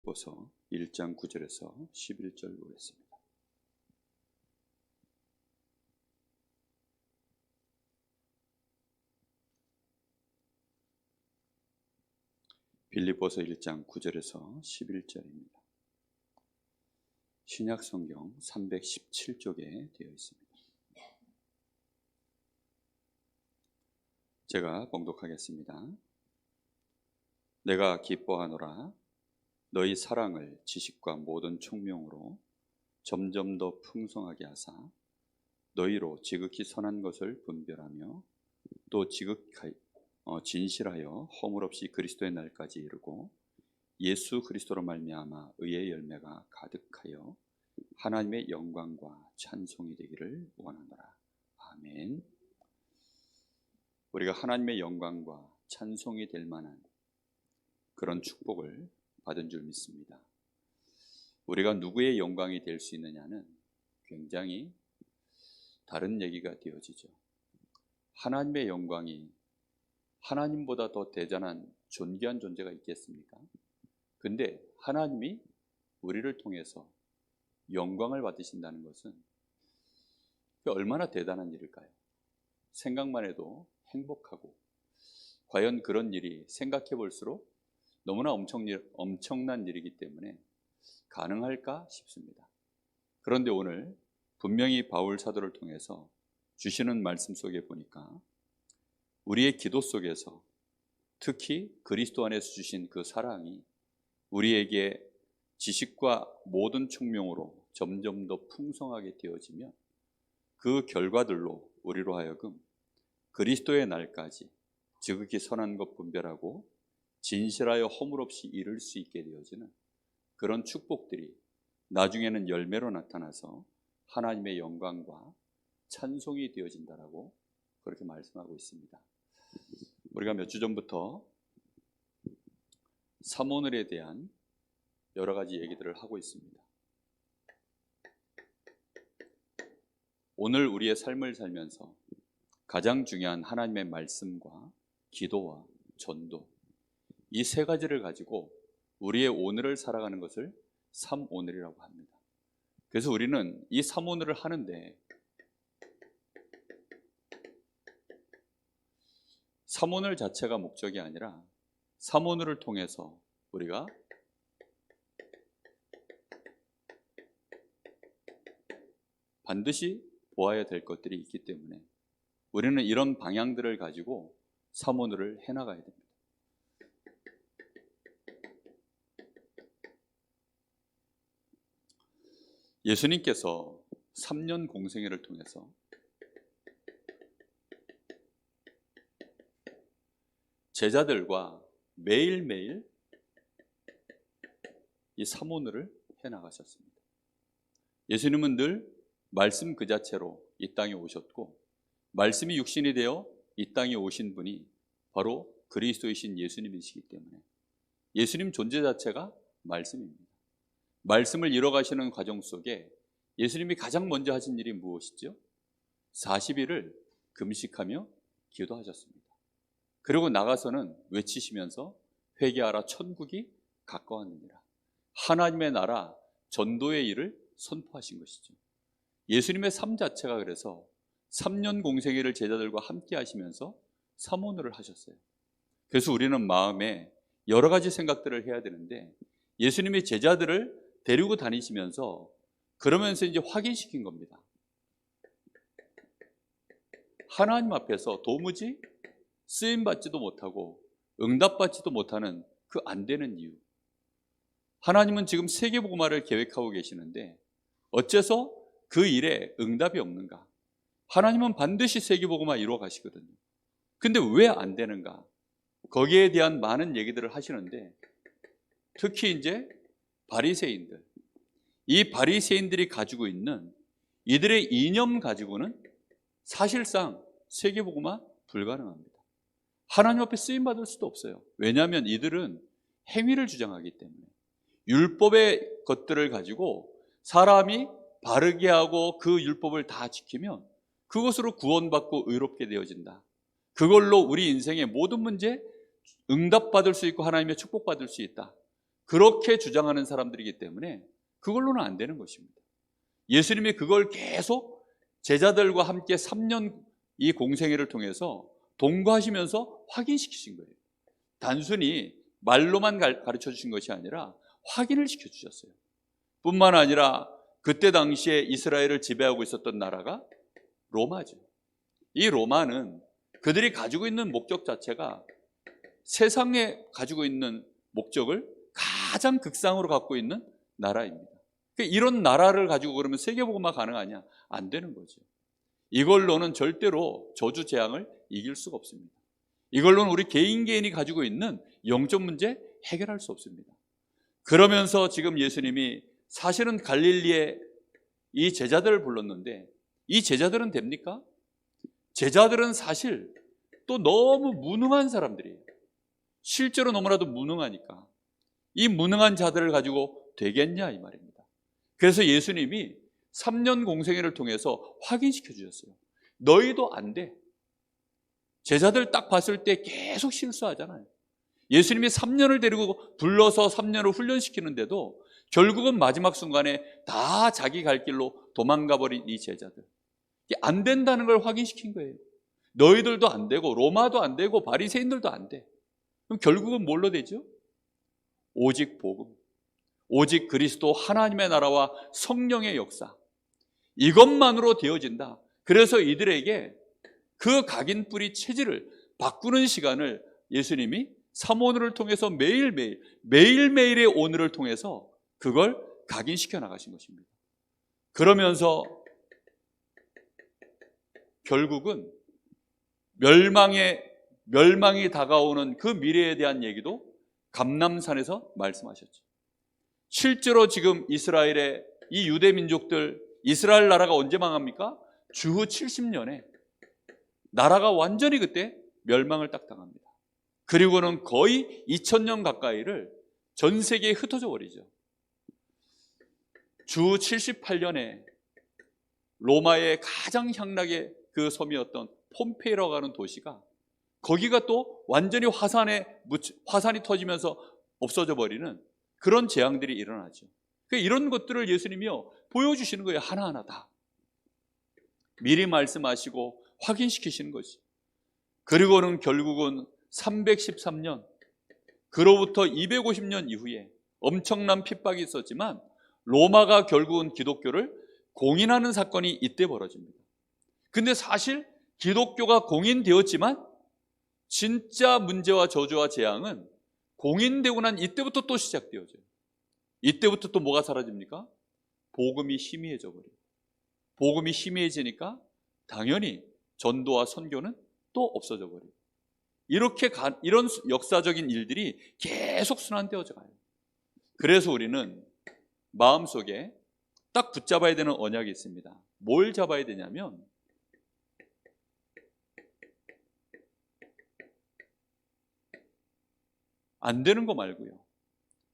빌립보서 1장 9절에서 11절 보겠습니다. 빌립보서 1장 9절에서 11절입니다. 신약성경 317쪽에 되어 있습니다. 제가 봉독하겠습니다. 내가 기뻐하노라. 너희 사랑을 지식과 모든 총명으로 점점 더 풍성하게 하사 너희로 지극히 선한 것을 분별하며 또 진실하여 허물없이 그리스도의 날까지 이르고 예수 그리스도로 말미암아 의의 열매가 가득하여 하나님의 영광과 찬송이 되기를 원하노라. 아멘. 우리가 하나님의 영광과 찬송이 될 만한 그런 축복을 받은 줄 믿습니다. 우리가 누구의 영광이 될 수 있느냐는 굉장히 다른 얘기가 되어지죠. 하나님의 영광이 하나님보다 더 대단한 존귀한 존재가 있겠습니까? 근데 하나님이 우리를 통해서 영광을 받으신다는 것은 얼마나 대단한 일일까요? 생각만 해도 행복하고, 과연 그런 일이 생각해 볼수록 너무나 엄청난 일이기 때문에 가능할까 싶습니다. 그런데 오늘 분명히 바울 사도를 통해서 주시는 말씀 속에 보니까 우리의 기도 속에서 특히 그리스도 안에서 주신 그 사랑이 우리에게 지식과 모든 총명으로 점점 더 풍성하게 되어지면 그 결과들로 우리로 하여금 그리스도의 날까지 지극히 선한 것 분별하고 진실하여 허물 없이 이룰 수 있게 되어지는 그런 축복들이 나중에는 열매로 나타나서 하나님의 영광과 찬송이 되어진다라고 그렇게 말씀하고 있습니다. 우리가 몇 주 전부터 사모늘에 대한 여러 가지 얘기들을 하고 있습니다. 오늘 우리의 삶을 살면서 가장 중요한 하나님의 말씀과 기도와 전도, 이 세 가지를 가지고 우리의 오늘을 살아가는 것을 삼오늘이라고 합니다. 그래서 우리는 이 삼오늘을 하는데 삼오늘 자체가 목적이 아니라 삼오늘을 통해서 우리가 반드시 보아야 될 것들이 있기 때문에 우리는 이런 방향들을 가지고 삼오늘을 해나가야 됩니다. 예수님께서 3년 공생애를 통해서 제자들과 매일매일 이 삼오늘을 해나가셨습니다. 예수님은 늘 말씀 그 자체로 이 땅에 오셨고, 말씀이 육신이 되어 이 땅에 오신 분이 바로 그리스도이신 예수님이시기 때문에 예수님 존재 자체가 말씀입니다. 말씀을 이뤄가시는 과정 속에 예수님이 가장 먼저 하신 일이 무엇이죠? 40일을 금식하며 기도하셨습니다. 그리고 나가서는 외치시면서 회개하라, 천국이 가까웠느니라. 하나님의 나라 전도의 일을 선포하신 것이죠. 예수님의 삶 자체가 그래서 3년 공생애를 제자들과 함께 하시면서 삼오늘을 하셨어요. 그래서 우리는 마음에 여러 가지 생각들을 해야 되는데, 예수님이 제자들을 데리고 다니시면서 그러면서 이제 확인시킨 겁니다. 하나님 앞에서 도무지 쓰임받지도 못하고 응답받지도 못하는 그 안 되는 이유, 하나님은 지금 세계복음화를 계획하고 계시는데 어째서 그 일에 응답이 없는가? 하나님은 반드시 세계복음화 이루어 가시거든요. 근데 왜 안 되는가? 거기에 대한 많은 얘기들을 하시는데, 특히 이제 바리새인들, 이 바리새인들이 가지고 있는 이들의 이념 가지고는 사실상 세계복음화 불가능합니다. 하나님 앞에 쓰임받을 수도 없어요. 왜냐하면 이들은 행위를 주장하기 때문에, 율법의 것들을 가지고 사람이 바르게 하고 그 율법을 다 지키면 그것으로 구원받고 의롭게 되어진다. 그걸로 우리 인생의 모든 문제 응답받을 수 있고 하나님의 축복받을 수 있다. 그렇게 주장하는 사람들이기 때문에 그걸로는 안 되는 것입니다. 예수님이 그걸 계속 제자들과 함께 3년 이 공생애를 통해서 동거하시면서 확인시키신 거예요. 단순히 말로만 가르쳐 주신 것이 아니라 확인을 시켜주셨어요. 뿐만 아니라 그때 당시에 이스라엘을 지배하고 있었던 나라가 로마죠. 이 로마는 그들이 가지고 있는 목적 자체가 세상에 가지고 있는 목적을 가장 극상으로 갖고 있는 나라입니다. 이런 나라를 가지고 그러면 세계복음화 가능하냐? 안 되는 거죠. 이걸로는 절대로 저주 재앙을 이길 수가 없습니다. 이걸로는 우리 개인이 가지고 있는 영적 문제 해결할 수 없습니다. 그러면서 지금 예수님이 사실은 갈릴리에 이 제자들을 불렀는데 이 제자들은 됩니까? 제자들은 사실 또 너무 무능한 사람들이에요. 실제로 너무나도 무능하니까 이 무능한 자들을 가지고 되겠냐 이 말입니다. 그래서 예수님이 3년 공생애를 통해서 확인시켜 주셨어요. 너희도 안 돼. 제자들 딱 봤을 때 계속 실수하잖아요. 예수님이 3년을 데리고 불러서 3년을 훈련시키는데도 결국은 마지막 순간에 다 자기 갈 길로 도망가 버린 이 제자들. 안 된다는 걸 확인시킨 거예요. 너희들도 안 되고 로마도 안 되고 바리새인들도 안 돼. 그럼 결국은 뭘로 되죠? 오직 복음, 오직 그리스도 하나님의 나라와 성령의 역사, 이것만으로 되어진다. 그래서 이들에게 그 각인 뿌리 체질을 바꾸는 시간을 예수님이 삼오늘을 통해서 매일매일의 오늘을 통해서 그걸 각인시켜 나가신 것입니다. 그러면서 결국은 멸망이 다가오는 그 미래에 대한 얘기도 감람산에서 말씀하셨죠. 실제로 지금 이스라엘의 이 유대 민족들, 이스라엘 나라가 언제 망합니까? 주후 70년에 나라가 완전히 그때 멸망을 딱 당합니다. 그리고는 거의 2000년 가까이를 전 세계에 흩어져 버리죠. 주후 78년에 로마의 가장 향락의 그 섬이었던 폼페이라고 하는 도시가 거기가 또 완전히 화산이 터지면서 없어져 버리는 그런 재앙들이 일어나죠. 이런 것들을 예수님이요 보여주시는 거예요. 하나하나 다 미리 말씀하시고 확인시키시는 것이. 그리고는 결국은 313년 그로부터 250년 이후에 엄청난 핍박이 있었지만 로마가 결국은 기독교를 공인하는 사건이 이때 벌어집니다. 근데 사실 기독교가 공인되었지만 진짜 문제와 저주와 재앙은 공인되고 난 이때부터 또 시작되어져요. 이때부터 또 뭐가 사라집니까? 복음이 희미해져 버려요. 복음이 희미해지니까 당연히 전도와 선교는 또 없어져 버려요. 이런 역사적인 일들이 계속 순환되어져 가요. 그래서 우리는 마음속에 딱 붙잡아야 되는 언약이 있습니다. 뭘 잡아야 되냐면 안 되는 거 말고요.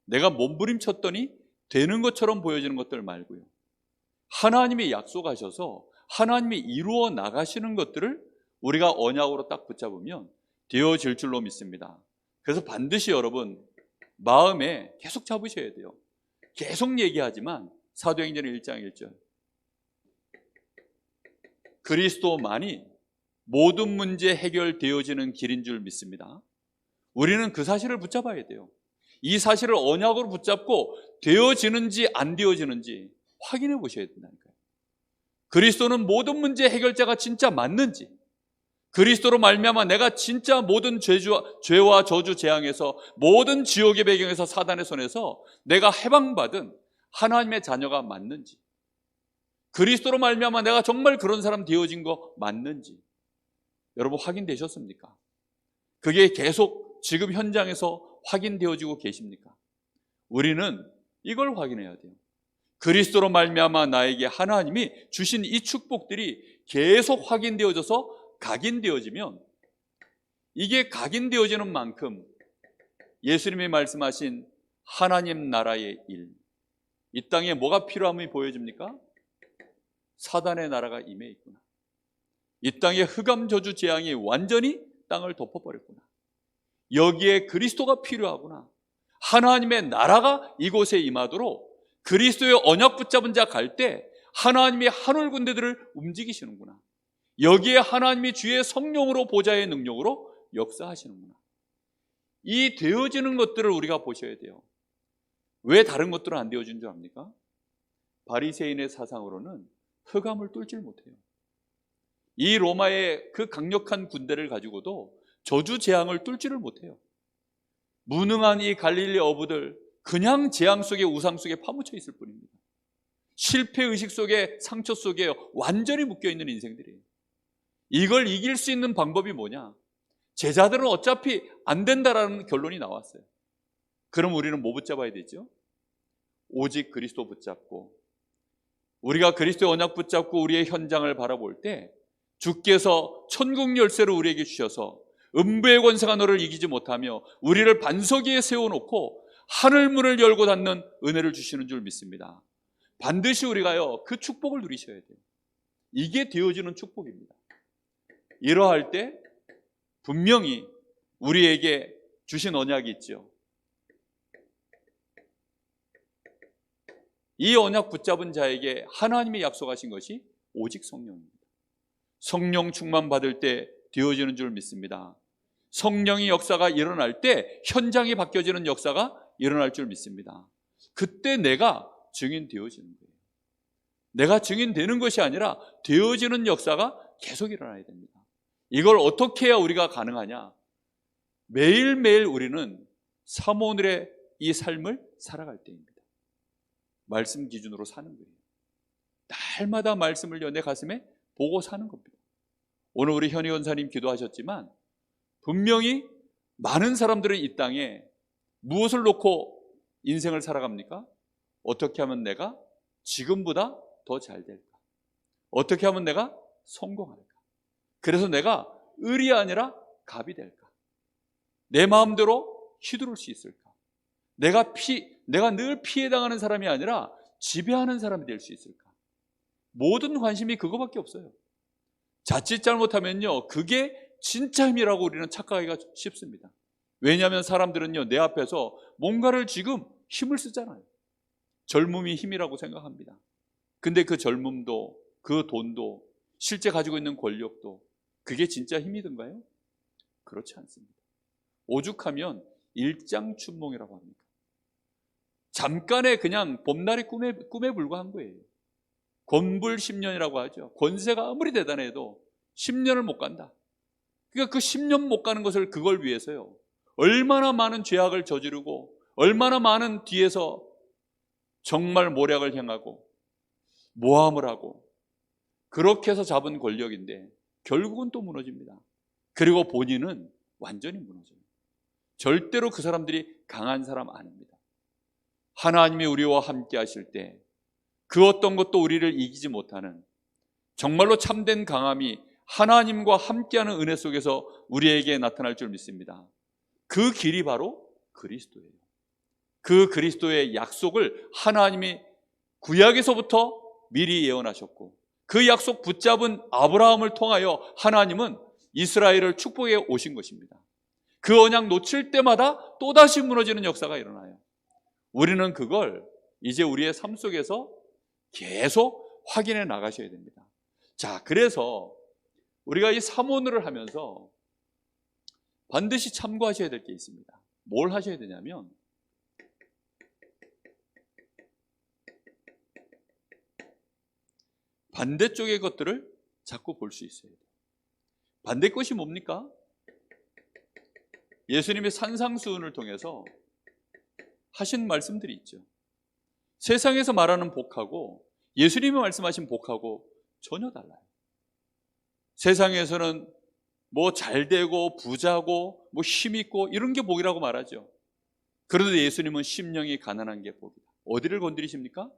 내가 몸부림쳤더니 되는 것처럼 보여지는 것들 말고요. 하나님이 약속하셔서 하나님이 이루어 나가시는 것들을 우리가 언약으로 딱 붙잡으면 되어질 줄로 믿습니다. 그래서 반드시 여러분 마음에 계속 잡으셔야 돼요. 계속 얘기하지만 사도행전 1장 1절 그리스도만이 모든 문제 해결되어지는 길인 줄 믿습니다. 우리는 그 사실을 붙잡아야 돼요. 이 사실을 언약으로 붙잡고 되어지는지 안 되어지는지 확인해 보셔야 된다니까요. 그리스도는 모든 문제 해결자가 진짜 맞는지, 그리스도로 말미암아 내가 진짜 모든 죄와 저주 재앙에서 모든 지옥의 배경에서 사단의 손에서 내가 해방받은 하나님의 자녀가 맞는지, 그리스도로 말미암아 내가 정말 그런 사람 되어진 거 맞는지 여러분 확인되셨습니까? 그게 계속 지금 현장에서 확인되어지고 계십니까? 우리는 이걸 확인해야 돼요. 그리스도로 말미암아 나에게 하나님이 주신 이 축복들이 계속 확인되어져서 각인되어지면 이게 각인되어지는 만큼 예수님이 말씀하신 하나님 나라의 일, 이 땅에 뭐가 필요함이 보여집니까? 사단의 나라가 임해 있구나. 이 땅에 흑암 저주 재앙이 완전히 땅을 덮어버렸구나. 여기에 그리스도가 필요하구나. 하나님의 나라가 이곳에 임하도록 그리스도의 언약 붙잡은 자 갈 때 하나님이 하늘 군대들을 움직이시는구나. 여기에 하나님이 주의 성령으로 보좌의 능력으로 역사하시는구나. 이 되어지는 것들을 우리가 보셔야 돼요. 왜 다른 것들은 안 되어진 줄 압니까? 바리새인의 사상으로는 흑암을 뚫질 못해요. 이 로마의 그 강력한 군대를 가지고도 저주 재앙을 뚫지를 못해요. 무능한 이 갈릴리 어부들 그냥 재앙 속에 우상 속에 파묻혀 있을 뿐입니다. 실패의식 속에 상처 속에 완전히 묶여있는 인생들이에요. 이걸 이길 수 있는 방법이 뭐냐? 제자들은 어차피 안 된다라는 결론이 나왔어요. 그럼 우리는 뭐 붙잡아야 되죠? 오직 그리스도 붙잡고, 우리가 그리스도의 언약 붙잡고 우리의 현장을 바라볼 때 주께서 천국 열쇠를 우리에게 주셔서 음부의 권세가 너를 이기지 못하며 우리를 반석 위에 세워놓고 하늘문을 열고 닫는 은혜를 주시는 줄 믿습니다. 반드시 우리가요 그 축복을 누리셔야 돼요. 이게 되어지는 축복입니다. 이러할 때 분명히 우리에게 주신 언약이 있죠. 이 언약 붙잡은 자에게 하나님이 약속하신 것이 오직 성령입니다. 성령 충만 받을 때 되어지는 줄 믿습니다. 성령의 역사가 일어날 때 현장이 바뀌어지는 역사가 일어날 줄 믿습니다. 그때 내가 증인 되어지는 거예요. 내가 증인되는 것이 아니라 되어지는 역사가 계속 일어나야 됩니다. 이걸 어떻게 해야 우리가 가능하냐? 매일매일 우리는 사모늘의 이 삶을 살아갈 때입니다. 말씀 기준으로 사는 거예요. 날마다 말씀을 내 가슴에 보고 사는 겁니다. 오늘 우리 현희 원사님 기도하셨지만 분명히 많은 사람들은 이 땅에 무엇을 놓고 인생을 살아갑니까? 어떻게 하면 내가 지금보다 더 잘 될까? 어떻게 하면 내가 성공할까? 그래서 내가 을이 아니라 갑이 될까? 내 마음대로 휘두를 수 있을까? 내가 늘 피해당하는 사람이 아니라 지배하는 사람이 될 수 있을까? 모든 관심이 그거밖에 없어요. 자칫 잘못하면요 그게 진짜 힘이라고 우리는 착각하기가 쉽습니다. 왜냐하면 사람들은요 내 앞에서 뭔가를 지금 힘을 쓰잖아요. 젊음이 힘이라고 생각합니다. 근데 그 젊음도 그 돈도 실제 가지고 있는 권력도 그게 진짜 힘이든가요? 그렇지 않습니다. 오죽하면 일장춘몽이라고 합니다. 잠깐의 그냥 봄날의 꿈에 불과한 거예요. 권불 10년이라고 하죠. 권세가 아무리 대단해도 10년을 못 간다. 그러니까 그 10년 못 가는 것을 그걸 위해서요 얼마나 많은 죄악을 저지르고 얼마나 많은 뒤에서 정말 모략을 행하고 모함을 하고 그렇게 해서 잡은 권력인데 결국은 또 무너집니다. 그리고 본인은 완전히 무너져요. 절대로 그 사람들이 강한 사람 아닙니다. 하나님이 우리와 함께 하실 때 그 어떤 것도 우리를 이기지 못하는 정말로 참된 강함이 하나님과 함께하는 은혜 속에서 우리에게 나타날 줄 믿습니다. 그 길이 바로 그리스도예요. 그 그리스도의 약속을 하나님이 구약에서부터 미리 예언하셨고 그 약속 붙잡은 아브라함을 통하여 하나님은 이스라엘을 축복해 오신 것입니다. 그 언약 놓칠 때마다 또다시 무너지는 역사가 일어나요. 우리는 그걸 이제 우리의 삶 속에서 계속 확인해 나가셔야 됩니다. 자, 그래서 우리가 이 사모늘을 하면서 반드시 참고하셔야 될 게 있습니다. 뭘 하셔야 되냐면 반대쪽의 것들을 자꾸 볼 수 있어야 돼요. 반대 것이 뭡니까? 예수님의 산상수훈을 통해서 하신 말씀들이 있죠. 세상에서 말하는 복하고 예수님이 말씀하신 복하고 전혀 달라요. 세상에서는 뭐 잘되고 부자고 뭐 힘있고 이런 게 복이라고 말하죠. 그런데 예수님은 심령이 가난한 게 복이다. 어디를 건드리십니까?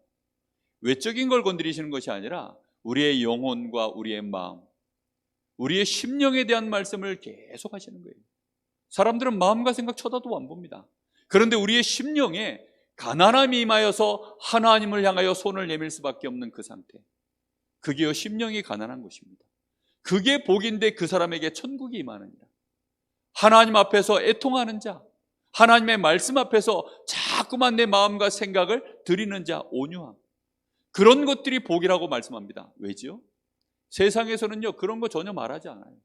외적인 걸 건드리시는 것이 아니라 우리의 영혼과 우리의 마음, 우리의 심령에 대한 말씀을 계속 하시는 거예요. 사람들은 마음과 생각 쳐다도 안 봅니다. 그런데 우리의 심령에 가난함이 임하여서 하나님을 향하여 손을 내밀 수밖에 없는 그 상태, 그게요 심령이 가난한 것입니다. 그게 복인데 그 사람에게 천국이 임하느니라. 하나님 앞에서 애통하는 자, 하나님의 말씀 앞에서 자꾸만 내 마음과 생각을 드리는 자, 온유함. 그런 것들이 복이라고 말씀합니다. 왜지요? 세상에서는요, 그런 거 전혀 말하지 않아요.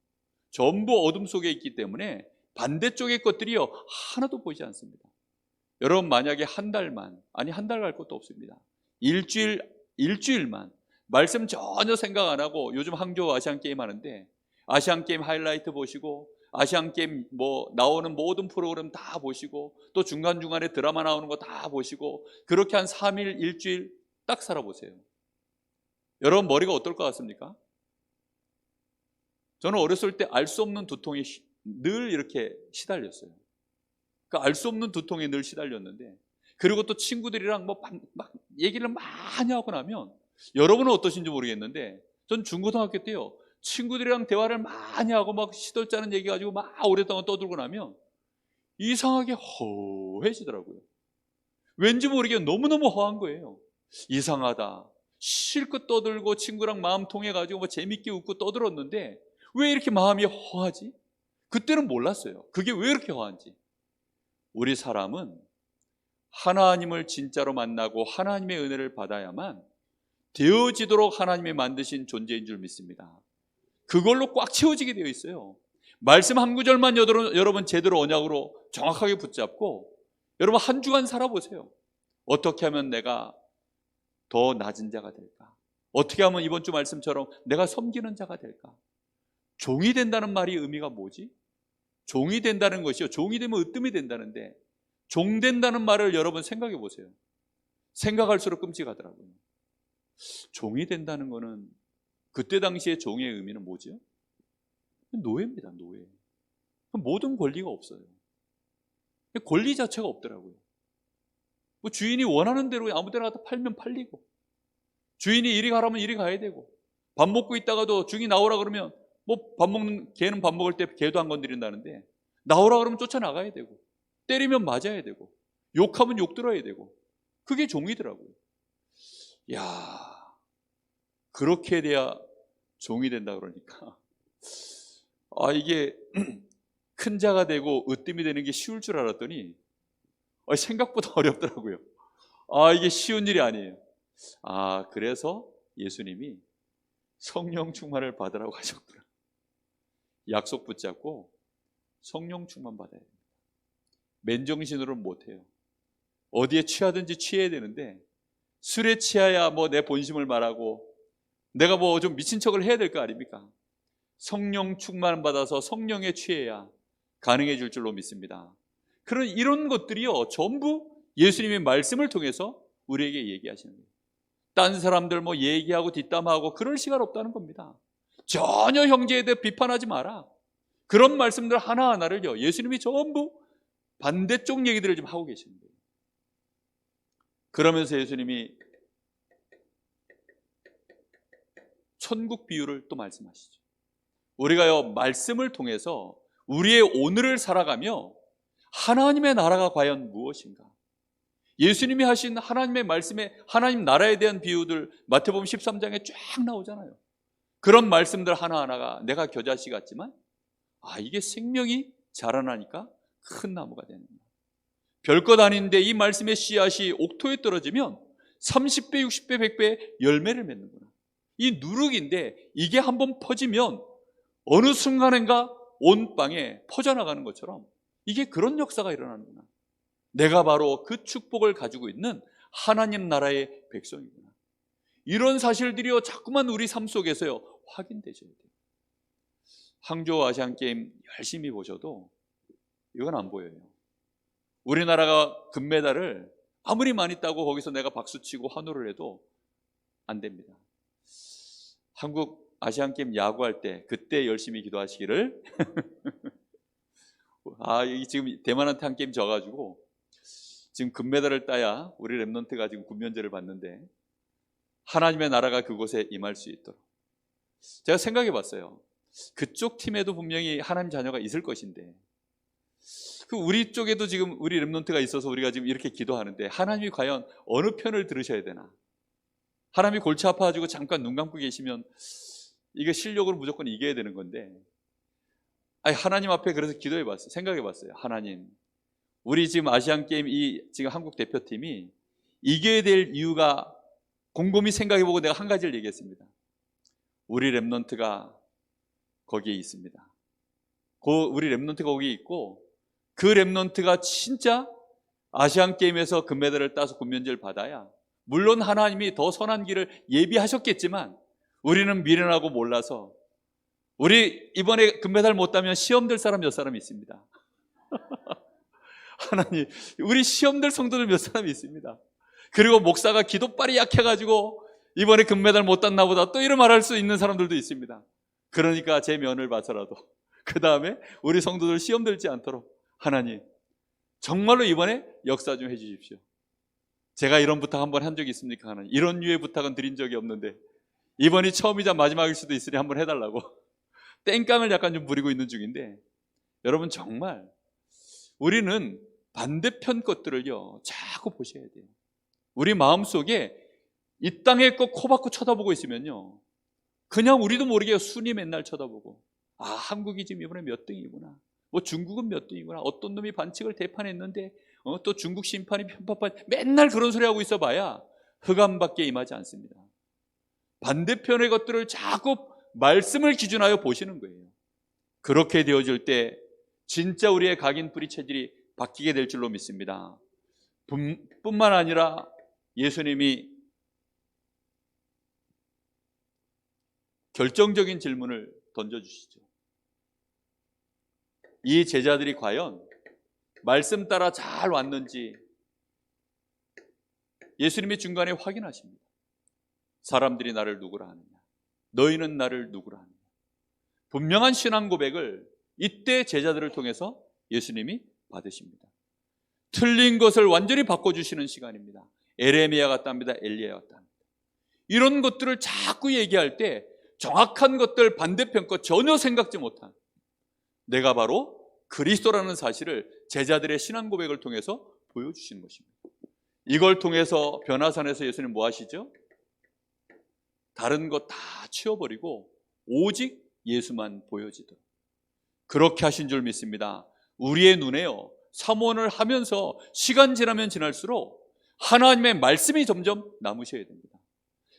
전부 어둠 속에 있기 때문에 반대쪽의 것들이요, 하나도 보이지 않습니다. 여러분, 만약에 한 달만, 아니 한 달 갈 것도 없습니다. 일주일만 말씀 전혀 생각 안 하고, 요즘 항저우 아시안게임 하는데 아시안게임 하이라이트 보시고, 아시안게임 뭐 나오는 모든 프로그램 다 보시고, 또 중간중간에 드라마 나오는 거 다 보시고, 그렇게 한 3일, 일주일 딱 살아보세요. 여러분 머리가 어떨 것 같습니까? 저는 어렸을 때 알 수 없는 두통에 늘 이렇게 시달렸어요. 그 알 수 없는 두통에 늘 시달렸는데, 그리고 또 친구들이랑 막 얘기를 많이 하고 나면, 여러분은 어떠신지 모르겠는데 전 중고등학교 때요, 친구들이랑 대화를 많이 하고 막 시들짜는 얘기 가지고 막 오랫동안 떠들고 나면 이상하게 허해지더라고요. 왠지 모르게 너무너무 허한 거예요. 이상하다. 실컷 떠들고 친구랑 마음 통해가지고 뭐 재밌게 웃고 떠들었는데 왜 이렇게 마음이 허하지? 그때는 몰랐어요. 그게 왜 이렇게 허한지. 우리 사람은 하나님을 진짜로 만나고 하나님의 은혜를 받아야만 되어지도록 하나님이 만드신 존재인 줄 믿습니다. 그걸로 꽉 채워지게 되어 있어요. 말씀 한 구절만 여러분 제대로 언약으로 정확하게 붙잡고 여러분 한 주간 살아보세요. 어떻게 하면 내가 더 낮은 자가 될까? 어떻게 하면 이번 주 말씀처럼 내가 섬기는 자가 될까? 종이 된다는 말이 의미가 뭐지? 종이 된다는 것이요, 종이 되면 으뜸이 된다는데, 종 된다는 말을 여러분 생각해 보세요. 생각할수록 끔찍하더라고요. 종이 된다는 거는 그때 당시에 종의 의미는 뭐죠? 노예입니다. 노예. 모든 권리가 없어요. 권리 자체가 없더라고요. 뭐 주인이 원하는 대로 아무 데나 갖다 팔면 팔리고, 주인이 이리 가라면 이리 가야 되고, 밥 먹고 있다가도 주인이 나오라 그러면 뭐 밥 먹는 개는 밥 먹을 때 개도 안 건드린다는데 나오라 그러면 쫓아나가야 되고, 때리면 맞아야 되고, 욕하면 욕 들어야 되고, 그게 종이더라고요. 야, 그렇게 돼야 종이 된다 그러니까 이게 큰 자가 되고 으뜸이 되는 게 쉬울 줄 알았더니 생각보다 어렵더라고요. 이게 쉬운 일이 아니에요. 그래서 예수님이 성령 충만을 받으라고 하셨구나. 약속 붙잡고 성령 충만 받아야 됩니다. 맨정신으로는 못해요. 어디에 취하든지 취해야 되는데, 술에 취해야 뭐 내 본심을 말하고 내가 뭐 좀 미친 척을 해야 될 거 아닙니까? 성령 충만 받아서 성령에 취해야 가능해질 줄로 믿습니다. 그런 이런 것들이요, 전부 예수님의 말씀을 통해서 우리에게 얘기하시는 거예요. 딴 사람들 뭐 얘기하고 뒷담화하고 그럴 시간 없다는 겁니다. 전혀 형제에 대해 비판하지 마라. 그런 말씀들 하나하나를요, 예수님이 전부 반대쪽 얘기들을 좀 하고 계시는 거예요. 그러면서 예수님이 천국 비유를 또 말씀하시죠. 우리가요, 말씀을 통해서 우리의 오늘을 살아가며 하나님의 나라가 과연 무엇인가? 예수님이 하신 하나님의 말씀에 하나님 나라에 대한 비유들 마태복음 13장에 쫙 나오잖아요. 그런 말씀들 하나하나가 내가 겨자씨 같지만 이게 생명이 자라나니까 큰 나무가 되는 거야. 별것 아닌데 이 말씀의 씨앗이 옥토에 떨어지면 30배, 60배, 100배 열매를 맺는구나. 이 누룩인데 이게 한번 퍼지면 어느 순간인가 온 땅에 퍼져나가는 것처럼 이게 그런 역사가 일어나는구나. 내가 바로 그 축복을 가지고 있는 하나님 나라의 백성이구나. 이런 사실들이요, 자꾸만 우리 삶 속에서요 확인되셔야 돼요. 항저우 아시안게임 열심히 보셔도 이건 안 보여요. 우리나라가 금메달을 아무리 많이 따고 거기서 내가 박수치고 환호를 해도 안 됩니다. 한국 아시안게임 야구할 때 그때 열심히 기도하시기를 지금 대만한테 한 게임 져가지고 지금 금메달을 따야 우리 랩넌트가 지금 군면제를 받는데 하나님의 나라가 그곳에 임할 수 있도록 제가 생각해 봤어요. 그쪽 팀에도 분명히 하나님 자녀가 있을 것인데 우리 쪽에도 지금 우리 랩넌트가 있어서 우리가 지금 이렇게 기도하는데 하나님이 과연 어느 편을 들으셔야 되나? 하나님이 골치 아파가지고 잠깐 눈 감고 계시면 이게 실력으로 무조건 이겨야 되는 건데 하나님 앞에 그래서 기도해 봤어요. 생각해 봤어요. 하나님, 우리 지금 아시안게임 지금 한국 대표팀이 이겨야 될 이유가 곰곰이 생각해보고 내가 한 가지를 얘기했습니다. 우리 랩넌트가 거기에 있습니다. 우리 랩넌트가 거기에 있고, 그 랩넌트가 진짜 아시안게임에서 금메달을 따서 군면제를 받아야, 물론 하나님이 더 선한 길을 예비하셨겠지만 우리는 미련하고 몰라서, 우리 이번에 금메달 못 따면 시험 들 사람 몇 사람 있습니다. 하나님, 우리 시험 될 성도들 몇 사람이 있습니다. 그리고 목사가 기도빨이 약해가지고 이번에 금메달 못 땄나 보다, 또 이런 말할 수 있는 사람들도 있습니다. 그러니까 제 면을 봐서라도 그 다음에 우리 성도들 시험 들지 않도록 하나님 정말로 이번에 역사 좀 해주십시오. 제가 이런 부탁 한번 한 적이 있습니까? 하나님, 이런 류의 부탁은 드린 적이 없는데 이번이 처음이자 마지막일 수도 있으니 한번 해달라고 땡깡을 약간 좀 부리고 있는 중인데, 여러분 정말 우리는 반대편 것들을요 자꾸 보셔야 돼요. 우리 마음속에 이 땅의 것 코박고 쳐다보고 있으면요, 그냥 우리도 모르게 순위 맨날 쳐다보고, 아, 한국이 지금 이번에 몇 등이구나, 뭐 중국은 몇 등이구나, 어떤 놈이 반칙을 대판했는데 또 중국 심판이 편파판, 맨날 그런 소리 하고 있어 봐야 흑암밖에 임하지 않습니다. 반대편의 것들을 자꾸 말씀을 기준하여 보시는 거예요. 그렇게 되어질 때 진짜 우리의 각인 뿌리 체질이 바뀌게 될 줄로 믿습니다. 뿐만 아니라 예수님이 결정적인 질문을 던져주시죠. 이 제자들이 과연 말씀 따라 잘 왔는지 예수님이 중간에 확인하십니다. 사람들이 나를 누구라 하느냐, 너희는 나를 누구라 하느냐. 분명한 신앙 고백을 이때 제자들을 통해서 예수님이 받으십니다. 틀린 것을 완전히 바꿔주시는 시간입니다. 에레미야 같답니다. 엘리야 같답니다. 이런 것들을 자꾸 얘기할 때 정확한 것들, 반대편 것 전혀 생각지 못한, 내가 바로 그리스도라는 사실을 제자들의 신앙 고백을 통해서 보여주시는 것입니다. 이걸 통해서 변화산에서 예수님 뭐 하시죠? 다른 것 다 치워버리고 오직 예수만 보여지도록 그렇게 하신 줄 믿습니다. 우리의 눈에요, 사모를 하면서 시간 지나면 지날수록 하나님의 말씀이 점점 남으셔야 됩니다.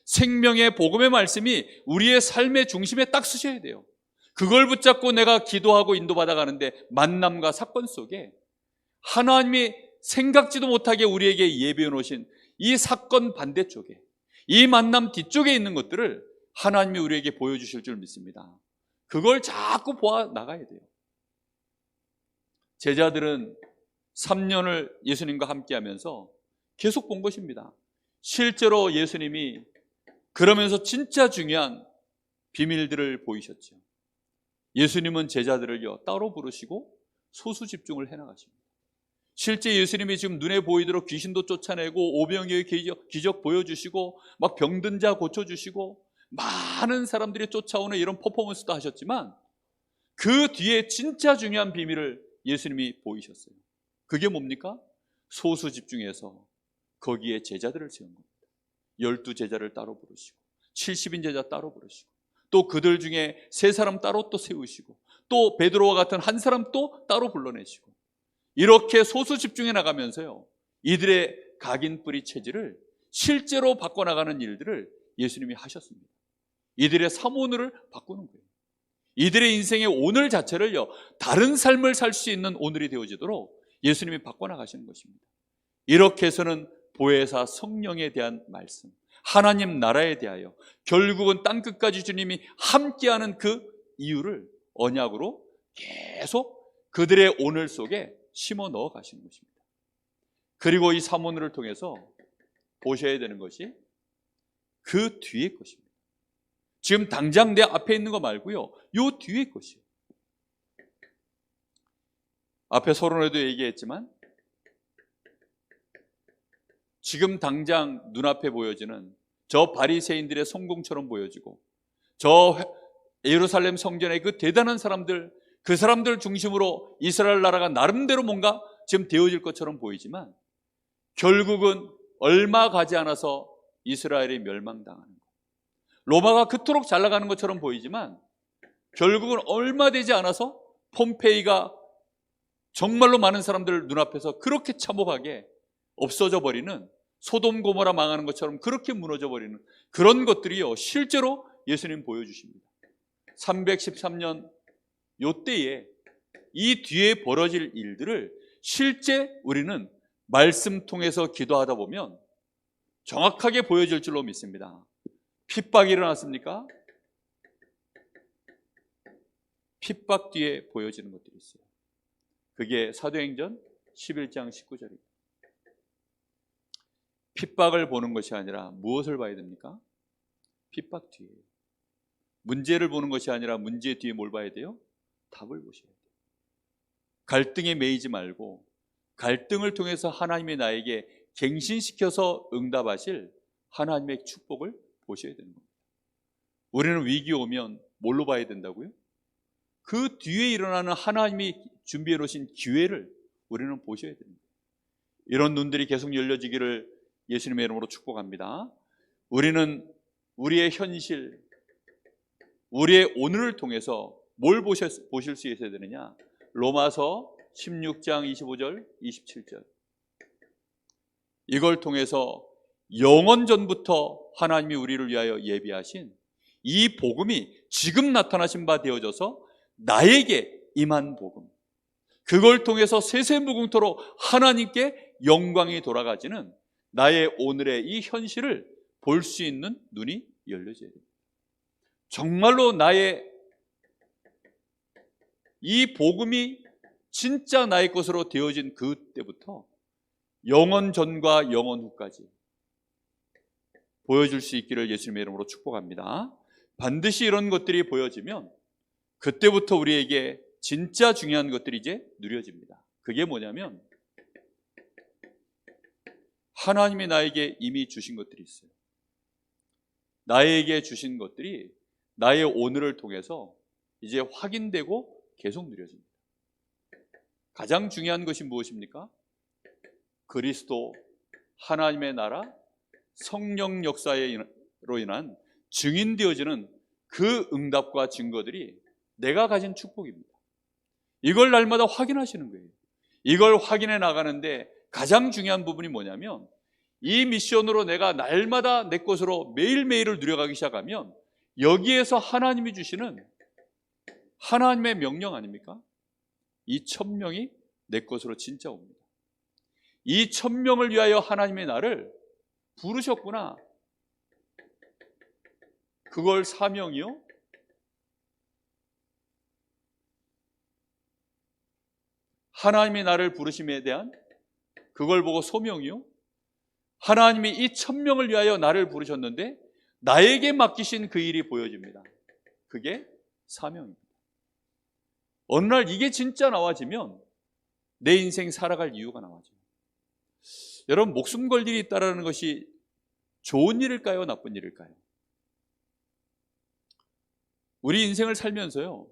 생명의 복음의 말씀이 우리의 삶의 중심에 딱 서셔야 돼요. 그걸 붙잡고 내가 기도하고 인도받아 가는데, 만남과 사건 속에 하나님이 생각지도 못하게 우리에게 예비해 놓으신 이 사건 반대쪽에, 이 만남 뒤쪽에 있는 것들을 하나님이 우리에게 보여주실 줄 믿습니다. 그걸 자꾸 보아 나가야 돼요. 제자들은 3년을 예수님과 함께 하면서 계속 본 것입니다. 실제로 예수님이 그러면서 진짜 중요한 비밀들을 보이셨죠. 예수님은 제자들을요 따로 부르시고 소수 집중을 해나가십니다. 실제 예수님이 지금 눈에 보이도록 귀신도 쫓아내고 오병이어의 기적 보여주시고 막 병든 자 고쳐주시고 많은 사람들이 쫓아오는 이런 퍼포먼스도 하셨지만, 그 뒤에 진짜 중요한 비밀을 예수님이 보이셨어요. 그게 뭡니까? 소수 집중해서 거기에 제자들을 세운 겁니다. 12제자를 따로 부르시고 70인 제자 따로 부르시고, 또 그들 중에 3사람 따로 또 세우시고, 또 베드로와 같은 한 사람 또 따로 불러내시고, 이렇게 소수 집중해 나가면서요 이들의 각인 뿌리 체질을 실제로 바꿔나가는 일들을 예수님이 하셨습니다. 이들의 사모늘을 바꾸는 거예요. 이들의 인생의 오늘 자체를요 다른 삶을 살 수 있는 오늘이 되어지도록 예수님이 바꿔나가시는 것입니다. 이렇게 해서는 보혜사 성령에 대한 말씀, 하나님 나라에 대하여 결국은 땅끝까지 주님이 함께하는 그 이유를 언약으로 계속 그들의 오늘 속에 심어 넣어 가시는 것입니다. 그리고 이 사모늘을 통해서 보셔야 되는 것이 그 뒤의 것입니다. 지금 당장 내 앞에 있는 거 말고요, 요 뒤의 것이요. 앞에 서론에도 얘기했지만 지금 당장 눈앞에 보여지는 저 바리새인들의 성공처럼 보여지고, 저 예루살렘 성전의 그 대단한 사람들, 그 사람들 중심으로 이스라엘 나라가 나름대로 뭔가 지금 되어질 것처럼 보이지만, 결국은 얼마 가지 않아서 이스라엘이 멸망당하는 것, 로마가 그토록 잘 나가는 것처럼 보이지만 결국은 얼마 되지 않아서 폼페이가 정말로 많은 사람들 눈앞에서 그렇게 참혹하게 없어져 버리는, 소돔 고모라 망하는 것처럼 그렇게 무너져 버리는 그런 것들이요, 실제로 예수님 보여주십니다. 313년 요때에 이 뒤에 벌어질 일들을 실제 우리는 말씀 통해서 기도하다 보면 정확하게 보여질 줄로 믿습니다. 핍박이 일어났습니까? 핍박 뒤에 보여지는 것들이 있어요. 그게 사도행전 11장 19절입니다. 핍박을 보는 것이 아니라 무엇을 봐야 됩니까? 핍박 뒤에. 문제를 보는 것이 아니라 문제 뒤에 뭘 봐야 돼요? 답을 보셔야 돼요. 갈등에 매이지 말고 갈등을 통해서 하나님이 나에게 갱신시켜서 응답하실 하나님의 축복을 보셔야 되는 겁니다. 우리는 위기 오면 뭘로 봐야 된다고요? 그 뒤에 일어나는 하나님이 준비해 놓으신 기회를 우리는 보셔야 됩니다. 이런 눈들이 계속 열려지기를 예수님의 이름으로 축복합니다. 우리는 우리의 현실, 우리의 오늘을 통해서 뭘 보실 수 있어야 되느냐? 로마서 16장 25절 27절, 이걸 통해서 영원 전부터 하나님이 우리를 위하여 예비하신 이 복음이 지금 나타나신 바 되어져서 나에게 임한 복음, 그걸 통해서 세세무궁토록 하나님께 영광이 돌아가지는 나의 오늘의 이 현실을 볼 수 있는 눈이 열려져야 됩니다. 정말로 나의 이 복음이 진짜 나의 것으로 되어진 그때부터 영원 전과 영원 후까지 보여줄 수 있기를 예수님의 이름으로 축복합니다. 반드시 이런 것들이 보여지면 그때부터 우리에게 진짜 중요한 것들이 이제 누려집니다. 그게 뭐냐면 하나님이 나에게 이미 주신 것들이 있어요. 나에게 주신 것들이 나의 오늘을 통해서 이제 확인되고 계속 누려집니다. 가장 중요한 것이 무엇입니까? 그리스도, 하나님의 나라, 성령 역사로 인한 증인되어지는 그 응답과 증거들이 내가 가진 축복입니다. 이걸 날마다 확인하시는 거예요. 이걸 확인해 나가는데 가장 중요한 부분이 뭐냐면 이 미션으로 내가 날마다 내 것으로 매일매일을 누려가기 시작하면 여기에서 하나님이 주시는 하나님의 명령 아닙니까? 이 1000명이 내 것으로 진짜 옵니다. 이 1000명을 위하여 하나님의 나를 부르셨구나. 그걸 사명이요? 하나님이 나를 부르심에 대한 그걸 보고 소명이요? 하나님이 이 1000명을 위하여 나를 부르셨는데 나에게 맡기신 그 일이 보여집니다. 그게 사명입니다. 어느 날 이게 진짜 나와지면 내 인생 살아갈 이유가 나와져요. 여러분, 목숨 걸 일이 있다는 것이 좋은 일일까요? 나쁜 일일까요? 우리 인생을 살면서요,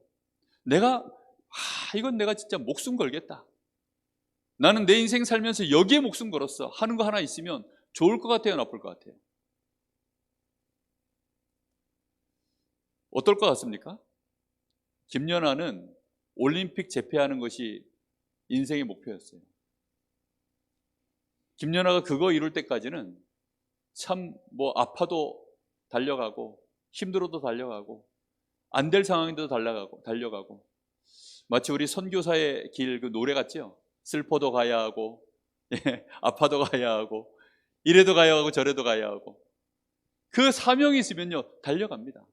이건 내가 진짜 목숨 걸겠다, 나는 내 인생 살면서 여기에 목숨 걸었어 하는 거 하나 있으면 좋을 것 같아요? 나쁠 것 같아요? 어떨 것 같습니까? 김연아는 올림픽 재패하는 것이 인생의 목표였어요. 김연아가 그거 이룰 때까지는 참 아파도 달려가고 힘들어도 달려가고 안 될 상황인데도 달려가고 마치 우리 선교사의 길 그 노래 같죠? 슬퍼도 가야 하고 아파도 가야 하고 이래도 가야 하고 저래도 가야 하고 그 사명이 있으면요 달려갑니다.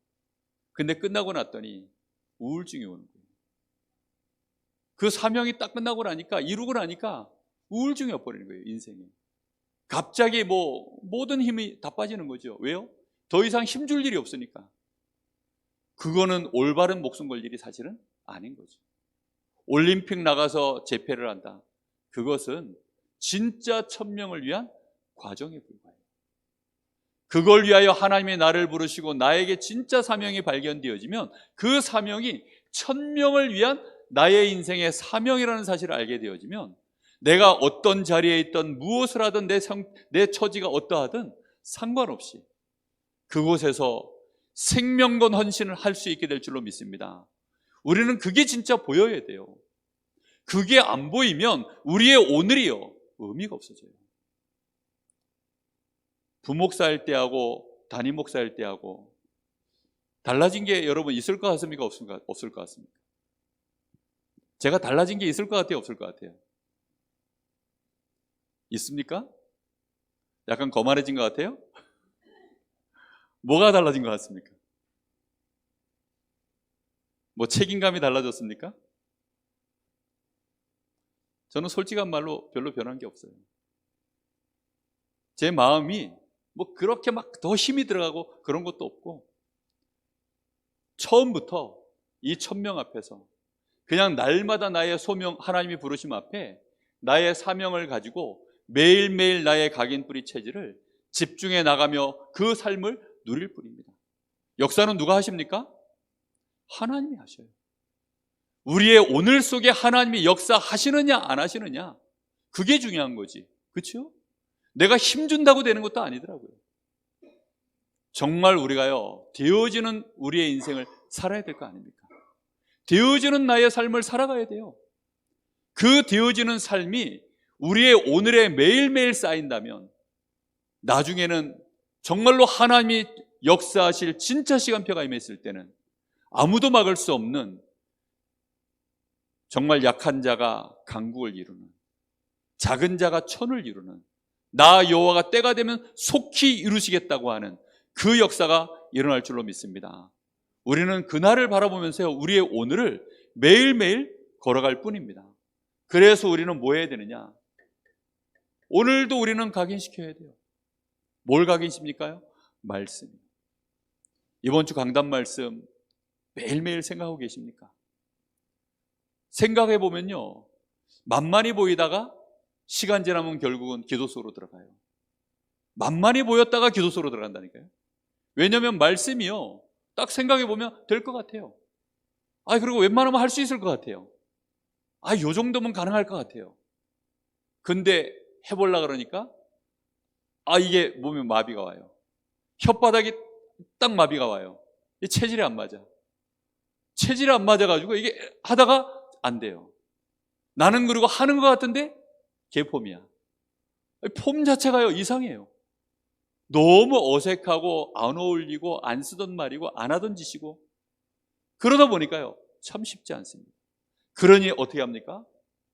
근데 끝나고 났더니 우울증이 오는 거예요. 그 사명이 딱 끝나고 나니까, 이루고 나니까 우울증이 와버리는 거예요. 인생에 갑자기 모든 힘이 다 빠지는 거죠. 왜요? 더 이상 힘줄 일이 없으니까. 그거는 올바른 목숨 걸 일이 사실은 아닌 거죠. 올림픽 나가서 재패를 한다, 그것은 진짜 1000명을 위한 과정에 불과해요. 그걸 위하여 하나님의 나를 부르시고 나에게 진짜 사명이 발견되어지면 그 사명이 1000명을 위한 나의 인생의 사명이라는 사실을 알게 되어지면 내가 어떤 자리에 있든 무엇을 하든 내 처지가 어떠하든 상관없이 그곳에서 생명 건 헌신을 할 수 있게 될 줄로 믿습니다. 우리는 그게 진짜 보여야 돼요. 그게 안 보이면 우리의 오늘이요, 의미가 없어져요. 부목사일 때하고 담임 목사일 때하고 달라진 게 여러분 있을 것 같습니까? 없을 것 같습니까? 제가 달라진 게 있을 것 같아요? 없을 것 같아요? 있습니까? 약간 거만해진 것 같아요? 뭐가 달라진 것 같습니까? 뭐 책임감이 달라졌습니까? 저는 솔직한 말로 별로 변한 게 없어요. 제 마음이 뭐 그렇게 막 더 힘이 들어가고 그런 것도 없고, 처음부터 이 천명 앞에서 그냥 날마다 나의 소명, 하나님이 부르심 앞에 나의 사명을 가지고 매일매일 나의 각인뿌리 체질을 집중해 나가며 그 삶을 누릴 뿐입니다. 역사는 누가 하십니까? 하나님이 하셔요. 우리의 오늘 속에 하나님이 역사하시느냐 안 하시느냐, 그게 중요한 거지. 그렇죠? 내가 힘준다고 되는 것도 아니더라고요. 정말 우리가요, 되어지는 우리의 인생을 살아야 될 거 아닙니까? 되어지는 나의 삶을 살아가야 돼요. 그 되어지는 삶이 우리의 오늘에 매일매일 쌓인다면 나중에는 정말로 하나님이 역사하실 진짜 시간표가 임했을 때는 아무도 막을 수 없는, 정말 약한 자가 강국을 이루는, 작은 자가 천을 이루는, 나 여호와가 때가 되면 속히 이루시겠다고 하는 그 역사가 일어날 줄로 믿습니다. 우리는 그날을 바라보면서 우리의 오늘을 매일매일 걸어갈 뿐입니다. 그래서 우리는 뭐 해야 되느냐? 오늘도 우리는 각인시켜야 돼요. 뭘 각인십니까요? 말씀. 이번 주 강단 말씀 매일매일 생각하고 계십니까? 생각해 보면요, 만만히 보이다가 시간 지나면 결국은 기도 속으로 들어가요. 만만히 보였다가 기도 속으로 들어간다니까요. 왜냐하면 말씀이요, 딱 생각해 보면 될 것 같아요. 그리고 웬만하면 할 수 있을 것 같아요. 요 정도면 가능할 것 같아요. 근데 해보려고 그러니까 이게 몸에 마비가 와요. 혓바닥이 딱 마비가 와요. 이 체질이 안 맞아. 체질이 안 맞아가지고 이게 하다가 안 돼요. 나는 그리고 하는 것 같은데 개폼이야. 폼 자체가요, 이상해요. 너무 어색하고 안 어울리고 안 쓰던 말이고 안 하던 짓이고, 그러다 보니까요 참 쉽지 않습니다. 그러니 어떻게 합니까?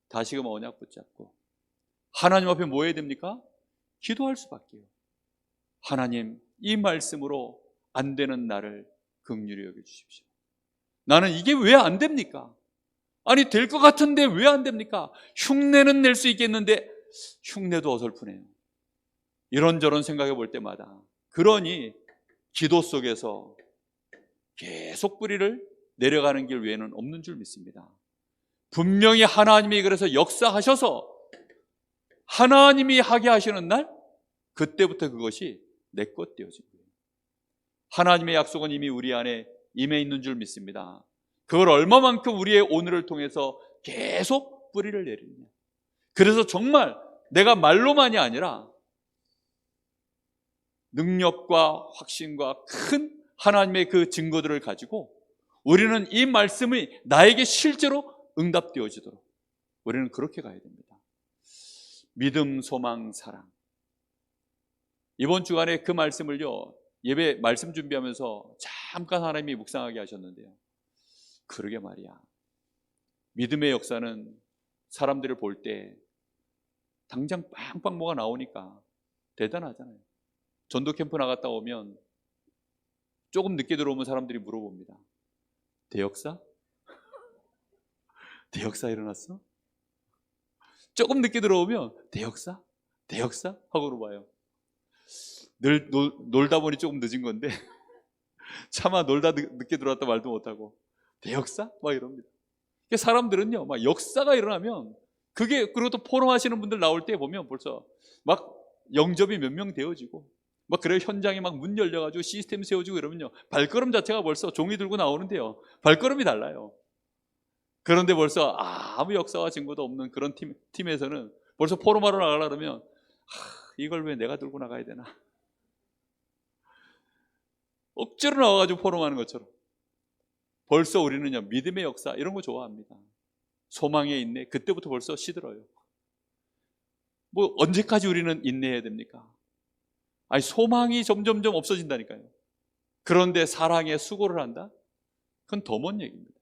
다시금 언약 붙잡고 하나님 앞에 뭐 해야 됩니까? 기도할 수밖에요. 하나님, 이 말씀으로 안 되는 나를 긍휼히 여겨주십시오. 나는 이게 왜 안 됩니까? 될 것 같은데 왜 안 됩니까? 흉내는 낼 수 있겠는데 흉내도 어설프네요. 이런저런 생각해 볼 때마다, 그러니 기도 속에서 계속 뿌리를 내려가는 길 외에는 없는 줄 믿습니다. 분명히 하나님이 그래서 역사하셔서 하나님이 하게 하시는 날, 그때부터 그것이 내 것 되어진 거예요. 하나님의 약속은 이미 우리 안에 임해 있는 줄 믿습니다. 그걸 얼마만큼 우리의 오늘을 통해서 계속 뿌리를 내리느냐. 그래서 정말 내가 말로만이 아니라 능력과 확신과 큰 하나님의 그 증거들을 가지고 우리는 이 말씀이 나에게 실제로 응답되어지도록 우리는 그렇게 가야 됩니다. 믿음, 소망, 사랑. 이번 주간에 그 말씀을요, 예배 말씀 준비하면서 잠깐 하나님이 묵상하게 하셨는데요, 그러게 말이야, 믿음의 역사는 사람들을 볼 때 당장 빵빵 뭐가 나오니까 대단하잖아요. 전도 캠프 나갔다 오면 조금 늦게 들어오면 사람들이 물어봅니다. 대역사? 대역사 일어났어? 조금 늦게 들어오면 대역사? 대역사? 하고 물어봐요. 늘 놀다 보니 조금 늦은 건데 차마 놀다 늦게 들어왔다 말도 못하고 대역사? 막 이럽니다. 사람들은요, 막 역사가 일어나면 그게, 그리고 또 포럼하시는 분들 나올 때 보면 벌써 막 영접이 몇 명 되어지고 막 그래, 현장에 막 문 열려가지고 시스템 세워지고 이러면요, 발걸음 자체가 벌써 종이 들고 나오는데요, 발걸음이 달라요. 그런데 벌써 아무 역사와 증거도 없는 그런 팀에서는 벌써 포럼하러 나가려 그러면 이걸 왜 내가 들고 나가야 되나, 억지로 나와가지고 포럼하는 것처럼. 벌써 우리는요, 믿음의 역사 이런 거 좋아합니다. 소망의 인내, 그때부터 벌써 시들어요. 뭐 언제까지 우리는 인내해야 됩니까? 아니, 소망이 점점점 없어진다니까요. 그런데 사랑에 수고를 한다? 그건 더 먼 얘기입니다.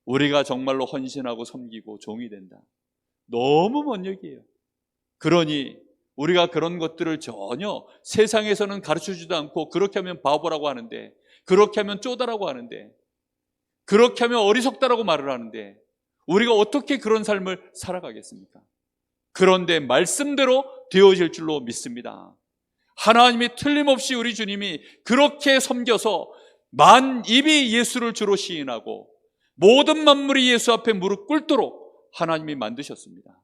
우리가 정말로 헌신하고 섬기고 종이 된다. 너무 먼 얘기예요. 그러니 우리가 그런 것들을 전혀 세상에서는 가르쳐주지도 않고, 그렇게 하면 바보라고 하는데, 그렇게 하면 쪼다라고 하는데, 그렇게 하면 어리석다라고 말을 하는데, 우리가 어떻게 그런 삶을 살아가겠습니까? 그런데 말씀대로 되어질 줄로 믿습니다. 하나님이 틀림없이 우리 주님이 그렇게 섬겨서 만 입이 예수를 주로 시인하고 모든 만물이 예수 앞에 무릎 꿇도록 하나님이 만드셨습니다.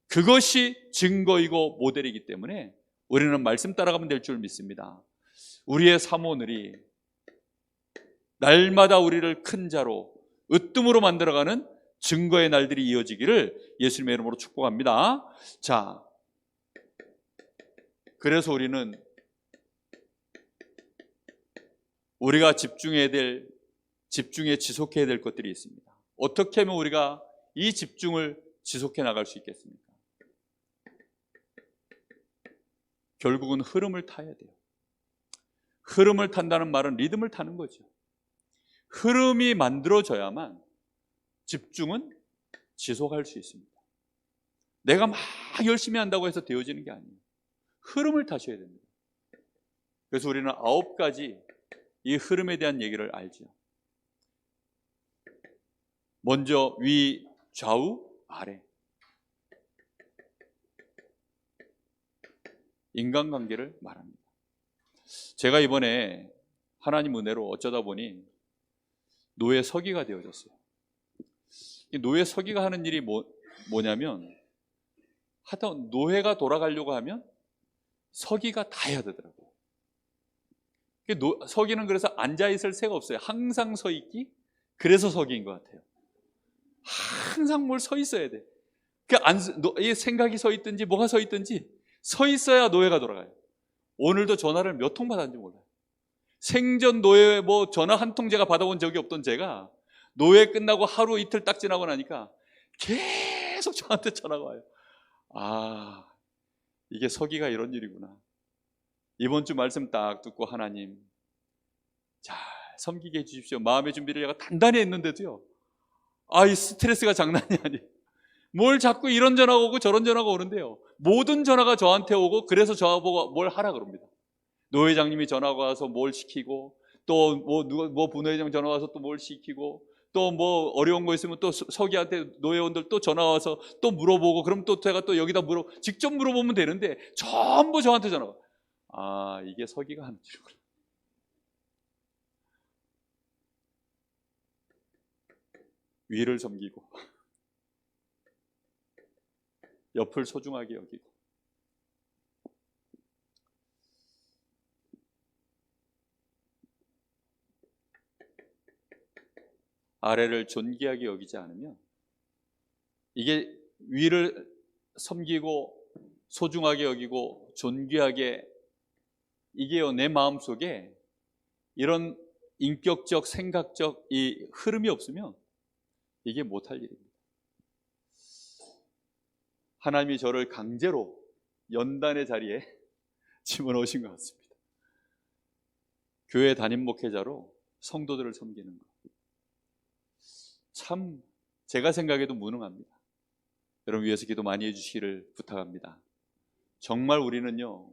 그것이 증거이고 모델이기 때문에 우리는 말씀 따라가면 될 줄 믿습니다. 우리의 사모늘이 날마다 우리를 큰 자로, 으뜸으로 만들어가는 증거의 날들이 이어지기를 예수님의 이름으로 축복합니다. 자, 그래서 우리가 집중해 지속해야 될 것들이 있습니다. 어떻게 하면 우리가 이 집중을 지속해 나갈 수 있겠습니까? 결국은 흐름을 타야 돼요. 흐름을 탄다는 말은 리듬을 타는 거죠. 흐름이 만들어져야만 집중은 지속할 수 있습니다. 내가 막 열심히 한다고 해서 되어지는 게 아니에요. 흐름을 타셔야 됩니다. 그래서 우리는 9가지 이 흐름에 대한 얘기를 알죠. 먼저 위, 좌우, 아래. 인간관계를 말합니다. 제가 이번에 하나님 은혜로 어쩌다 보니 노예 서기가 되어졌어요. 이 노예 서기가 하는 일이 뭐냐면, 하여튼 노예가 돌아가려고 하면 서기가 다 해야 되더라고요. 서기는 그래서 앉아있을 새가 없어요. 항상 서 있기, 그래서 서기인 것 같아요. 항상 뭘 서 있어야 돼. 생각이 서 있든지 뭐가 서 있든지 서 있어야 노예가 돌아가요. 오늘도 전화를 몇 통 받았는지 몰라요. 생전 노예 전화 한 통 제가 받아본 적이 없던 제가 노예 끝나고 하루 이틀 딱 지나고 나니까 계속 저한테 전화가 와요. 아, 이게 서기가 이런 일이구나. 이번 주 말씀 딱 듣고, 하나님 잘 섬기게 해주십시오. 마음의 준비를 제가 단단히 했는데도요, 이 스트레스가 장난이 아니에요. 뭘 자꾸 이런 전화가 오고 저런 전화가 오는데요, 모든 전화가 저한테 오고, 그래서 저보고 뭘 하라 그럽니다. 노회장님이 전화가 와서 뭘 시키고, 또 뭐 부노회장 전화 와서 또 뭘 시키고, 또 뭐 어려운 거 있으면 또 서기한테 노회원들 또 전화 와서 또 물어보고, 그럼 또 제가 또 여기다 직접 물어보면 되는데 전부 저한테 전화가. 이게 서기가 하는 일이구나. 위를 섬기고 옆을 소중하게 여기고 아래를 존귀하게 여기지 않으면, 이게 위를 섬기고 소중하게 여기고 존귀하게, 이게요, 내 마음속에 이런 인격적, 생각적 이 흐름이 없으면 이게 못할 일입니다. 하나님이 저를 강제로 연단의 자리에 집어넣으신 것 같습니다. 교회 담임 목회자로 성도들을 섬기는 것, 참 제가 생각해도 무능합니다. 여러분 위해서 기도 많이 해주시기를 부탁합니다. 정말 우리는요,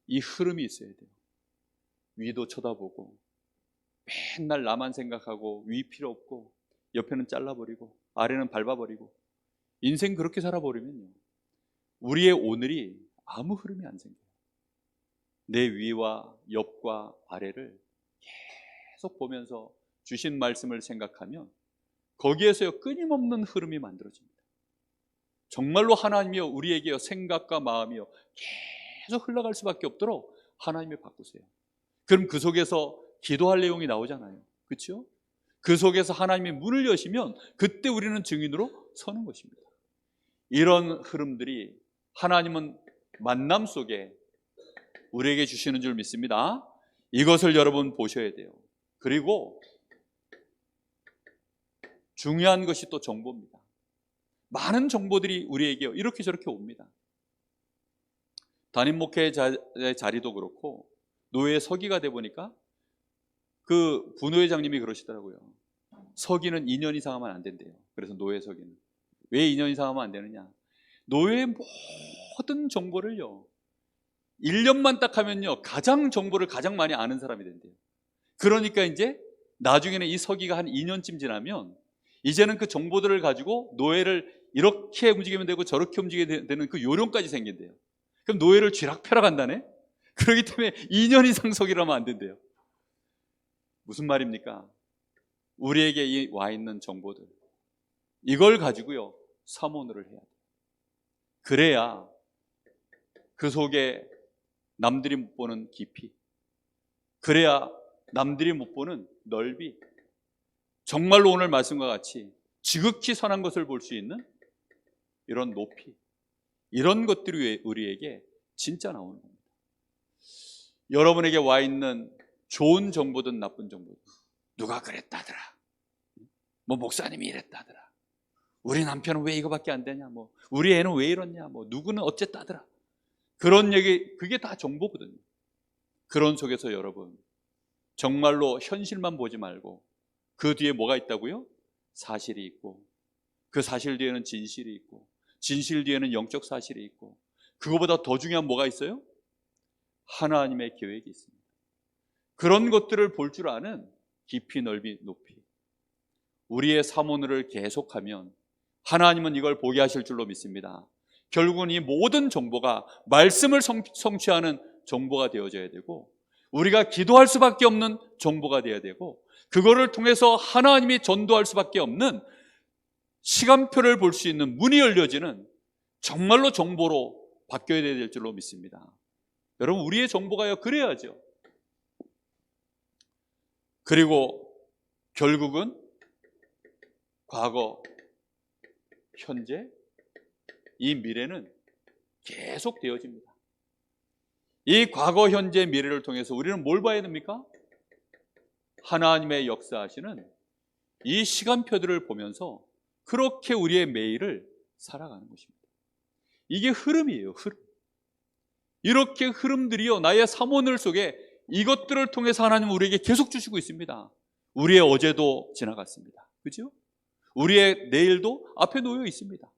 이 흐름이 있어야 돼요. 위도 쳐다보고, 맨날 나만 생각하고, 위 필요 없고, 옆에는 잘라버리고, 아래는 밟아버리고, 인생 그렇게 살아버리면요, 우리의 오늘이 아무 흐름이 안 생겨요. 내 위와 옆과 아래를 계속 보면서 주신 말씀을 생각하면 거기에서요, 끊임없는 흐름이 만들어집니다. 정말로 하나님이요, 우리에게요, 생각과 마음이요, 계속 흘러갈 수밖에 없도록 하나님이 바꾸세요. 그럼 그 속에서 기도할 내용이 나오잖아요. 그렇죠? 그 속에서 하나님이 문을 여시면 그때 우리는 증인으로 서는 것입니다. 이런 흐름들이 하나님은 만남 속에 우리에게 주시는 줄 믿습니다. 이것을 여러분 보셔야 돼요. 그리고 중요한 것이 또 정보입니다. 많은 정보들이 우리에게 이렇게 저렇게 옵니다. 담임 목회자의 자리도 그렇고 노예 서기가 돼 보니까 그 부노회장님이 그러시더라고요. 서기는 2년 이상 하면 안 된대요. 그래서 노예 서기는 왜 2년 이상 하면 안 되느냐? 노예의 모든 정보를요 1년만 딱 하면요 정보를 가장 많이 아는 사람이 된대요. 그러니까 이제 나중에는 이 서기가 한 2년쯤 지나면 이제는 그 정보들을 가지고 노예를 이렇게 움직이면 되고 저렇게 움직이면 되는 그 요령까지 생긴대요. 그럼 노예를 쥐락펴락 한다네? 그렇기 때문에 2년 이상 서기를 하면 안 된대요. 무슨 말입니까? 우리에게 와 있는 정보들 이걸 가지고요 사모를 해야 돼요. 그래야 그 속에 남들이 못 보는 깊이, 그래야 남들이 못 보는 넓이, 정말로 오늘 말씀과 같이 지극히 선한 것을 볼 수 있는 이런 높이, 이런 것들이 우리에게 진짜 나오는 겁니다. 여러분에게 와 있는 좋은 정보든 나쁜 정보든 누가 그랬다더라, 뭐 목사님이 이랬다더라, 우리 남편은 왜 이거밖에 안 되냐, 뭐 우리 애는 왜 이렇냐, 뭐 누구는 어쨌다더라, 그런 얘기, 그게 다 정보거든요. 그런 속에서 여러분 정말로 현실만 보지 말고 그 뒤에 뭐가 있다고요? 사실이 있고, 그 사실 뒤에는 진실이 있고, 진실 뒤에는 영적 사실이 있고, 그거보다 더 중요한 뭐가 있어요? 하나님의 계획이 있습니다. 그런 것들을 볼 줄 아는 깊이 넓이 높이 우리의 사모를 계속하면 하나님은 이걸 보게 하실 줄로 믿습니다. 결국은 이 모든 정보가 말씀을 성취하는 정보가 되어져야 되고, 우리가 기도할 수밖에 없는 정보가 되어야 되고, 그거를 통해서 하나님이 전도할 수밖에 없는 시간표를 볼 수 있는 문이 열려지는 정말로 정보로 바뀌어야 될 줄로 믿습니다. 여러분, 우리의 정보가요 그래야죠. 그리고 결국은 과거, 현재, 이 미래는 계속 되어집니다. 이 과거, 현재, 미래를 통해서 우리는 뭘 봐야 됩니까? 하나님의 역사하시는 이 시간표들을 보면서 그렇게 우리의 매일을 살아가는 것입니다. 이게 흐름이에요, 흐름. 이렇게 흐름들이요 나의 사모늘 속에 이것들을 통해서 하나님은 우리에게 계속 주시고 있습니다. 우리의 어제도 지나갔습니다. 그죠? 우리의 내일도 앞에 놓여 있습니다.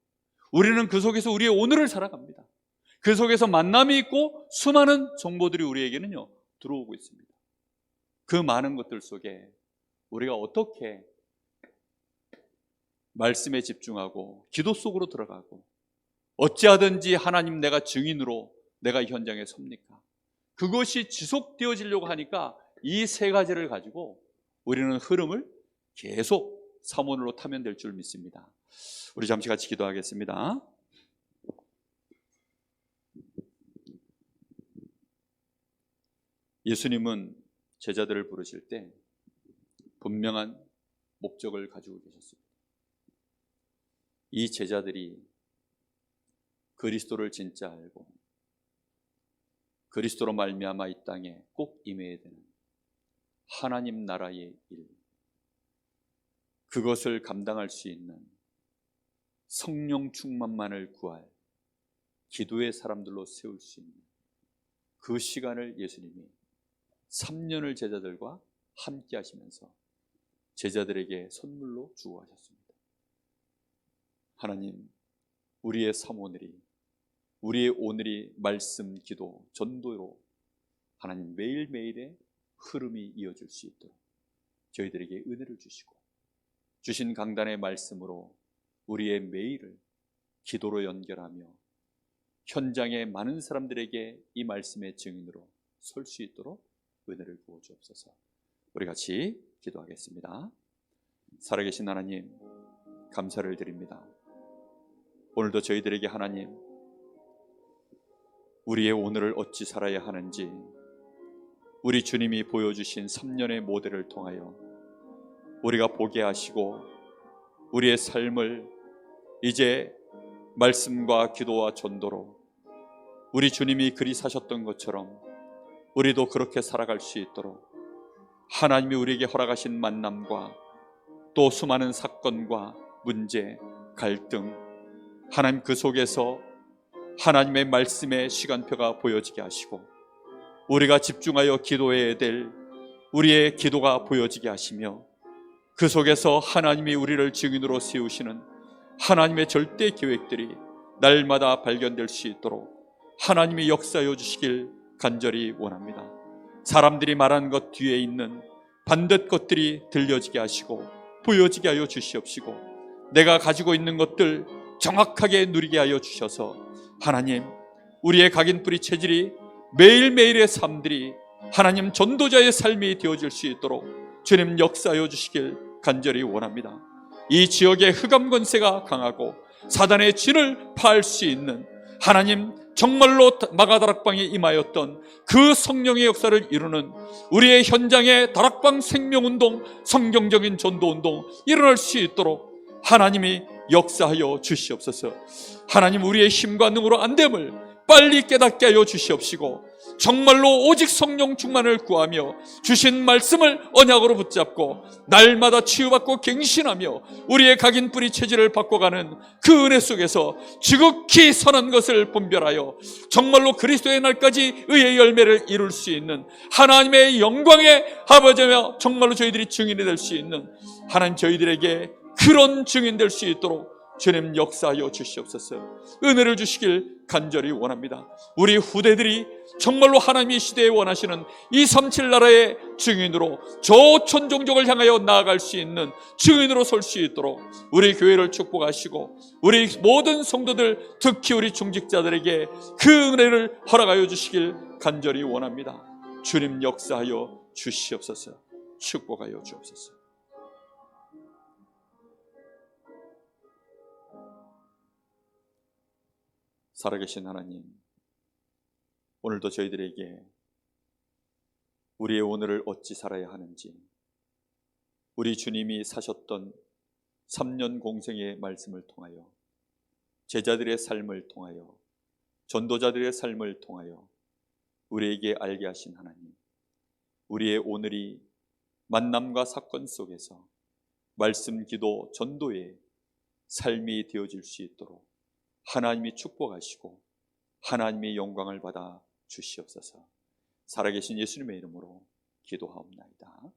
우리는 그 속에서 우리의 오늘을 살아갑니다. 그 속에서 만남이 있고 수많은 정보들이 우리에게는요 들어오고 있습니다. 그 많은 것들 속에 우리가 어떻게 말씀에 집중하고 기도 속으로 들어가고 어찌하든지 하나님 내가 증인으로 내가 현장에 섭니까? 그것이 지속되어지려고 하니까 이 세 가지를 가지고 우리는 흐름을 계속 사모늘로 타면 될 줄 믿습니다. 우리 잠시 같이 기도하겠습니다. 예수님은 제자들을 부르실 때 분명한 목적을 가지고 계셨습니다. 이 제자들이 그리스도를 진짜 알고 그리스도로 말미암아 이 땅에 꼭 임해야 되는 하나님 나라의 일, 그것을 감당할 수 있는 성령 충만만을 구할 기도의 사람들로 세울 수 있는 그 시간을 예수님이 3년을 제자들과 함께 하시면서 제자들에게 선물로 주고 하셨습니다. 하나님, 우리의 사모늘이, 우리의 오늘이 말씀, 기도, 전도로 하나님 매일매일의 흐름이 이어질 수 있도록 저희들에게 은혜를 주시고 주신 강단의 말씀으로 우리의 매일을 기도로 연결하며 현장의 많은 사람들에게 이 말씀의 증인으로 설 수 있도록 은혜를 부어 주옵소서. 우리 같이 기도하겠습니다. 살아계신 하나님, 감사를 드립니다. 오늘도 저희들에게 하나님, 우리의 오늘을 어찌 살아야 하는지 우리 주님이 보여주신 3년의 모델을 통하여 우리가 보게 하시고 우리의 삶을 이제 말씀과 기도와 전도로 우리 주님이 그리 사셨던 것처럼 우리도 그렇게 살아갈 수 있도록 하나님이 우리에게 허락하신 만남과 또 수많은 사건과 문제, 갈등, 하나님 그 속에서 하나님의 말씀의 시간표가 보여지게 하시고 우리가 집중하여 기도해야 될 우리의 기도가 보여지게 하시며 그 속에서 하나님이 우리를 증인으로 세우시는 하나님의 절대 계획들이 날마다 발견될 수 있도록 하나님이 역사하여 주시길 간절히 원합니다. 사람들이 말하는 것 뒤에 있는 반듯 것들이 들려지게 하시고 보여지게 하여 주시옵시고 내가 가지고 있는 것들 정확하게 누리게 하여 주셔서 하나님 우리의 각인뿌리 체질이 매일매일의 삶들이 하나님 전도자의 삶이 되어질 수 있도록 주님 역사하여 주시길 간절히 원합니다. 이 지역의 흑암 권세가 강하고 사단의 진을 파할 수 있는 하나님 정말로 마가다락방에 임하였던 그 성령의 역사를 이루는 우리의 현장의 다락방 생명운동, 성경적인 전도운동 일어날 수 있도록 하나님이 역사하여 주시옵소서. 하나님 우리의 힘과 능으로 안 됨을 빨리 깨닫게 하여 주시옵시고 정말로 오직 성령 충만을 구하며 주신 말씀을 언약으로 붙잡고 날마다 치유받고 갱신하며 우리의 각인 뿌리 체질을 바꿔가는 그 은혜 속에서 지극히 선한 것을 분별하여 정말로 그리스도의 날까지 의의 열매를 이룰 수 있는 하나님의 영광의 아버지며 정말로 저희들이 증인이 될 수 있는 하나님 저희들에게 그런 증인 될 수 있도록 주님 역사하여 주시옵소서. 은혜를 주시길 간절히 원합니다. 우리 후대들이 정말로 하나님의 시대에 원하시는 237 나라의 증인으로 저 천종족을 향하여 나아갈 수 있는 증인으로 설 수 있도록 우리 교회를 축복하시고 우리 모든 성도들 특히 우리 중직자들에게 그 은혜를 허락하여 주시길 간절히 원합니다. 주님 역사하여 주시옵소서. 축복하여 주옵소서. 살아계신 하나님, 오늘도 저희들에게 우리의 오늘을 어찌 살아야 하는지 우리 주님이 사셨던 3년 공생의 말씀을 통하여 제자들의 삶을 통하여 전도자들의 삶을 통하여 우리에게 알게 하신 하나님, 우리의 오늘이 만남과 사건 속에서 말씀, 기도, 전도의 삶이 되어질 수 있도록 하나님이 축복하시고 하나님의 영광을 받아 주시옵소서. 살아계신 예수님의 이름으로 기도하옵나이다.